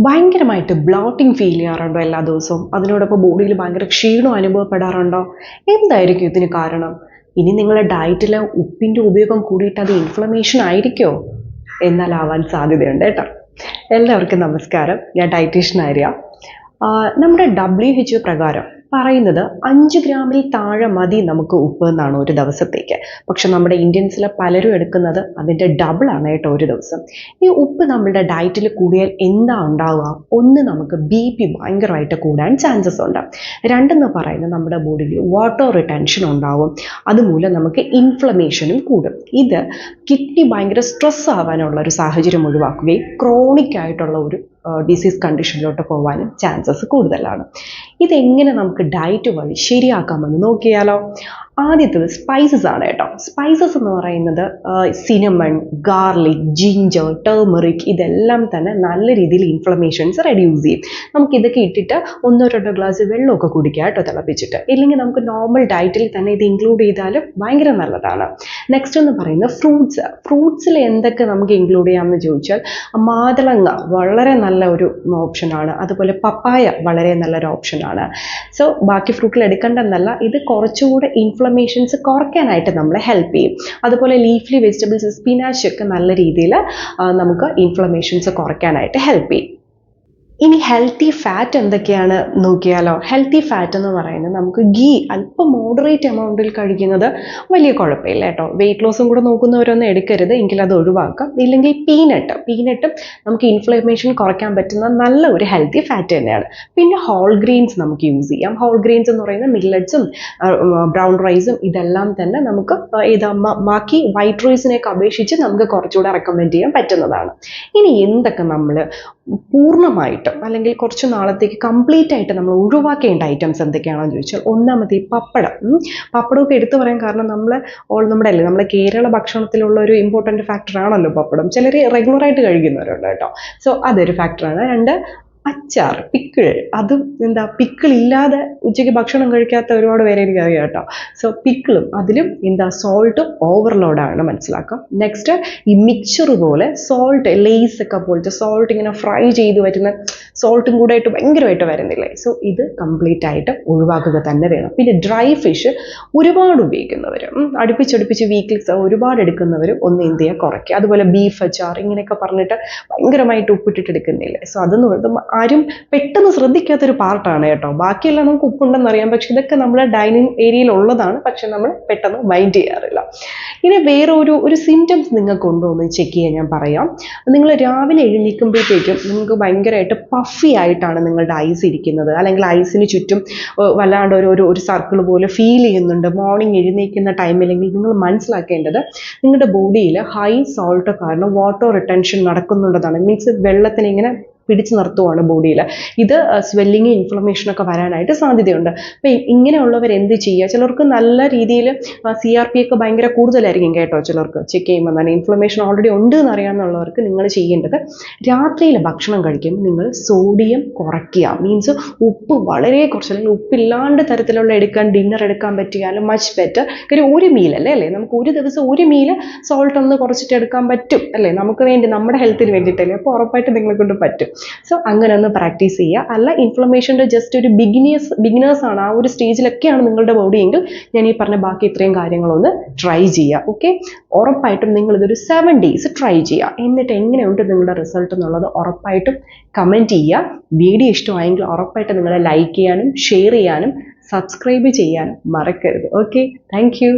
ഭയങ്കരമായിട്ട് blotting feel ചെയ്യാറുണ്ടോ എല്ലാ ദിവസവും? അതിനോടൊപ്പം ബോഡിയിൽ ഭയങ്കര ക്ഷീണം അനുഭവപ്പെടാറുണ്ടോ? എന്തായിരിക്കും ഇതിന് കാരണം? ഇനി നിങ്ങളുടെ ഡയറ്റിൽ ഉപ്പിൻ്റെ ഉപയോഗം കൂടിയിട്ട് അത് ഇൻഫ്ലമേഷൻ ആയിരിക്കുമോ? എന്നാൽ ആവാൻ സാധ്യതയുണ്ട് കേട്ടോ. എല്ലാവർക്കും നമസ്കാരം. ഞാൻ ഡയറ്റീഷ്യൻ ആര്യ. നമ്മുടെ WHO പ്രകാരം പറയുന്നത് 5 ഗ്രാമിൽ താഴെ മതി നമുക്ക് ഉപ്പ് എന്നാണ് ഒരു ദിവസത്തേക്ക്. പക്ഷെ നമ്മുടെ ഇന്ത്യൻസിലെ പലരും എടുക്കുന്നത് അതിൻ്റെ ഡബിളാണ് കേട്ടോ ഒരു ദിവസം. ഈ ഉപ്പ് നമ്മളുടെ ഡയറ്റിൽ കൂടിയാൽ എന്താ ഉണ്ടാവുക? ഒന്ന്, നമുക്ക് BP ഭയങ്കരമായിട്ട് കൂടാൻ ചാൻസസ് ഉണ്ട്. രണ്ടെന്ന് പറയുന്നത് നമ്മുടെ ബോഡിയിൽ വാട്ടർ റിട്ടൻഷൻ ഉണ്ടാവും. അതുമൂലം നമുക്ക് ഇൻഫ്ലമേഷനും കൂടും. ഇത് കിഡ്നി ഭയങ്കര സ്ട്രെസ് ആവാനുള്ള ഒരു സാഹചര്യം ഒഴിവാക്കുകയും ക്രോണിക് ആയിട്ടുള്ള ഒരു ഡിസീസ് കണ്ടീഷനിലോട്ട് പോകാനും ചാൻസസ് കൂടുതലാണ്. ഇതെങ്ങനെ നമുക്ക് ഡയറ്റ് വഴി ശരിയാക്കാമെന്ന് നോക്കിയാലോ? ആദ്യത്തത് സ്പൈസസ് ആണ് കേട്ടോ. സ്പൈസസ് എന്ന് പറയുന്നത് സിനമൺ, ഗാർലിക്, ജിഞ്ചർ, ടേമറിക്, ഇതെല്ലാം തന്നെ നല്ല രീതിയിൽ ഇൻഫ്ലമേഷൻസ് റെഡ്യൂസ് ചെയ്യും. നമുക്കിതൊക്കെ ഇട്ടിട്ട് 1-2 ഗ്ലാസ് വെള്ളമൊക്കെ കുടിക്കുക കേട്ടോ, തിളപ്പിച്ചിട്ട്. ഇല്ലെങ്കിൽ നമുക്ക് നോർമൽ ഡയറ്റിൽ തന്നെ ഇത് ഇൻക്ലൂഡ് ചെയ്താലും ഭയങ്കര നല്ലതാണ്. നെക്സ്റ്റ് എന്ന് പറയുന്നത് ഫ്രൂട്ട്സ്. ഫ്രൂട്ട്സിൽ എന്തൊക്കെ നമുക്ക് ഇൻക്ലൂഡ് ചെയ്യാമെന്ന് ചോദിച്ചാൽ, മാതളങ്ങ വളരെ നല്ല ഒരു ഓപ്ഷനാണ്. അതുപോലെ പപ്പായ വളരെ നല്ലൊരു ഓപ്ഷനാണ്. സോ ബാക്കി ഫ്രൂട്ടിൽ എടുക്കേണ്ടെന്നല്ല, ഇത് കുറച്ചുകൂടെ ഇൻഫ്ലമേഷൻസ് കുറയ്ക്കാനായിട്ട് നമ്മളെ ഹെൽപ്പ് ചെയ്യും. അതുപോലെ ലീഫ്ലി വെജിറ്റബിൾസ്, സ്പിനാച്ച് ഒക്കെ നല്ല രീതിയിൽ നമുക്ക് ഇൻഫ്ലമേഷൻസ് കുറയ്ക്കാനായിട്ട് ഹെൽപ്പ് ചെയ്യും. ഇനി ഹെൽത്തി ഫാറ്റ് എന്തൊക്കെയാണ് നോക്കിയാലോ? ഹെൽത്തി ഫാറ്റ് എന്ന് പറയുന്നത് നമുക്ക് ഗീ അല്പം മോഡറേറ്റ് എമൗണ്ടിൽ കഴിക്കുന്നത് വലിയ കുഴപ്പമില്ല കേട്ടോ. വെയിറ്റ് ലോസും കൂടെ നോക്കുന്നവരൊന്നും എടുക്കരുത്, എങ്കിൽ അത് ഒഴിവാക്കാം. ഇല്ലെങ്കിൽ പീനട്ടും നമുക്ക് ഇൻഫ്ലമേഷൻ കുറയ്ക്കാൻ പറ്റുന്ന നല്ല ഒരു ഹെൽത്തി ഫാറ്റ് തന്നെയാണ്. പിന്നെ ഹോൾ ഗ്രെയിൻസ് നമുക്ക് യൂസ് ചെയ്യാം. ഹോൾ ഗ്രെയിൻസ് എന്ന് പറയുന്നത് മില്ലറ്റ്സും ബ്രൗൺ റൈസും ഇതെല്ലാം തന്നെ നമുക്ക് ബാക്കി വൈറ്റ് റൈസിനെയൊക്കെ അപേക്ഷിച്ച് നമുക്ക് കുറച്ചുകൂടെ റെക്കമെൻഡ് ചെയ്യാൻ പറ്റുന്നതാണ്. ഇനി എന്തൊക്കെ നമ്മൾ പൂർണ്ണമായിട്ടും അല്ലെങ്കിൽ കുറച്ച് നാളത്തേക്ക് കംപ്ലീറ്റ് ആയിട്ട് നമ്മൾ ഒഴിവാക്കേണ്ട ഐറ്റംസ് എന്തൊക്കെയാണെന്ന് ചോദിച്ചാൽ, ഒന്നാമത്തെ പപ്പടമൊക്കെ എടുത്തു പറയാൻ കാരണം നമ്മുടെ കേരള ഭക്ഷണത്തിലുള്ള ഒരു ഇമ്പോർട്ടൻറ്റ് ഫാക്ടറാണല്ലോ പപ്പടം. ചിലർ റെഗുലറായിട്ട് കഴിക്കുന്നവരുണ്ട് കേട്ടോ. സോ അതൊരു ഫാക്ടറാണ്. 2, അച്ചാർ, പിക്കിൾ. അതും പിക്കിളില്ലാതെ ഉച്ചയ്ക്ക് ഭക്ഷണം കഴിക്കാത്ത ഒരുപാട് പേരെ എനിക്കറിയാം കേട്ടോ. സോ പിക്കിളും അതിലും സോൾട്ട് ഓവർലോഡാണ്, മനസ്സിലാക്കാം. നെക്സ്റ്റ്, ഈ മിക്സർ പോലെ സോൾട്ട്, ലേസ് ഒക്കെ പോലത്തെ സോൾട്ട് ഇങ്ങനെ ഫ്രൈ ചെയ്ത് വരുന്ന സോൾട്ടും കൂടെ ആയിട്ട് ഭയങ്കരമായിട്ട് വരുന്നില്ലേ? സോ ഇത് കംപ്ലീറ്റ് ആയിട്ട് ഒഴിവാക്കുക തന്നെ വേണം. പിന്നെ ഡ്രൈ ഫിഷ് ഒരുപാട് ഉപയോഗിക്കുന്നവർ, അടുപ്പിച്ചടുപ്പിച്ച് വീക്കിൽ ഒരുപാട് എടുക്കുന്നവരും ഒന്ന് എന്ത് ചെയ്യുക, കുറയ്ക്കുക. അതുപോലെ ബീഫ് അച്ചാർ ഇങ്ങനെയൊക്കെ പറഞ്ഞിട്ട് ഭയങ്കരമായിട്ട് ഉപ്പിട്ടിട്ട് എടുക്കുന്നില്ലേ? സോ അതൊന്നും ആരും പെട്ടെന്ന് ശ്രദ്ധിക്കാത്തൊരു പാർട്ടാണ് കേട്ടോ. ബാക്കിയെല്ലാം നമുക്ക് ഉപ്പുണ്ടെന്ന് അറിയാം, പക്ഷെ ഇതൊക്കെ നമ്മുടെ ഡൈനിങ് ഏരിയയിൽ ഉള്ളതാണ്, പക്ഷെ നമ്മൾ പെട്ടെന്ന് മൈൻഡ് ചെയ്യാറില്ല. ഇനി വേറെ ഒരു സിംറ്റംസ് നിങ്ങൾക്ക് ഉണ്ടോ എന്ന് ചെക്ക് ചെയ്യാൻ ഞാൻ പറയാം. നിങ്ങൾ രാവിലെ എഴുന്നേൽക്കുമ്പോഴത്തേക്കും നിങ്ങൾക്ക് ഭയങ്കരമായിട്ട് പഫി ആയിട്ടാണ് നിങ്ങളുടെ ഐസ് ഇരിക്കുന്നത്, അല്ലെങ്കിൽ ഐസിന് ചുറ്റും വല്ലാണ്ട് ഒരു സർക്കിൾ പോലെ ഫീൽ ചെയ്യുന്നുണ്ട് മോർണിംഗ് എഴുന്നേൽക്കുന്ന ടൈമിലെങ്കിൽ നിങ്ങൾ മനസ്സിലാക്കേണ്ടത് നിങ്ങളുടെ ബോഡിയിൽ ഹൈ സോൾട്ട് കാരണം വാട്ടർ റിട്ടൻഷൻ നടക്കുന്നുണ്ടെന്നാണ്. മീൻസ് വെള്ളത്തിന് ഇങ്ങനെ പിടിച്ചു നിർത്തുവാണ് ബോഡിയിൽ. ഇത് സ്വെല്ലിങ്, ഇൻഫ്ലമേഷനൊക്കെ വരാനായിട്ട് സാധ്യതയുണ്ട്. അപ്പം ഇങ്ങനെയുള്ളവർ എന്ത് ചെയ്യുക? ചിലർക്ക് നല്ല രീതിയിൽ CRP ഒക്കെ ഭയങ്കര കൂടുതലായിരിക്കും കേട്ടോ. ചിലർക്ക് ചെക്ക് ചെയ്യുമ്പോൾ തന്നെ ഇൻഫ്ലമേഷൻ ഓൾറെഡി ഉണ്ട് എന്ന് അറിയാവുന്നവർക്ക് നിങ്ങൾ ചെയ്യേണ്ടത്, രാത്രിയിൽ ഭക്ഷണം കഴിക്കുമ്പോൾ നിങ്ങൾ സോഡിയം കുറയ്ക്കുക. മീൻസ് ഉപ്പ് വളരെ കുറച്ച്, അല്ലെങ്കിൽ ഉപ്പില്ലാണ്ട് തരത്തിലുള്ള ഡിന്നർ എടുക്കാൻ പറ്റിയാലും മച്ച് ബെറ്റർ. കാര്യം ഒരു മീലല്ലേ അല്ലേ, നമുക്ക് ഒരു ദിവസം ഒരു മീല് സോൾട്ട് ഒന്ന് കുറച്ചിട്ട് എടുക്കാൻ പറ്റും അല്ലേ, നമുക്ക് വേണ്ടി, നമ്മുടെ ഹെൽത്തിന് വേണ്ടിയിട്ടല്ലേ. അപ്പോൾ ഉറപ്പായിട്ട് നിങ്ങളെ കൊണ്ട് പറ്റും. സോ അങ്ങനെ ഒന്ന് പ്രാക്ടീസ് ചെയ്യുക. അല്ല, ഇൻഫ്ലമേഷൻ്റെ ജസ്റ്റ് ഒരു ബിഗിനേഴ്സ് ആണ്, ആ ഒരു സ്റ്റേജിലൊക്കെയാണ് നിങ്ങളുടെ ബോഡി എങ്കിൽ ഞാൻ ഈ പറഞ്ഞ ബാക്കി ഇത്രയും കാര്യങ്ങളൊന്ന് ട്രൈ ചെയ്യുക. ഓക്കെ, ഉറപ്പായിട്ടും നിങ്ങളിതൊരു 7 days ട്രൈ ചെയ്യുക. എന്നിട്ട് എങ്ങനെയുണ്ട് നിങ്ങളുടെ റിസൾട്ട് എന്നുള്ളത് ഉറപ്പായിട്ടും കമൻറ്റ് ചെയ്യുക. വീഡിയോ ഇഷ്ടമായെങ്കിൽ ഉറപ്പായിട്ട് നിങ്ങൾ ലൈക്ക് ചെയ്യാനും ഷെയർ ചെയ്യാനും സബ്സ്ക്രൈബ് ചെയ്യാനും മറക്കരുത്. Okay, thank you.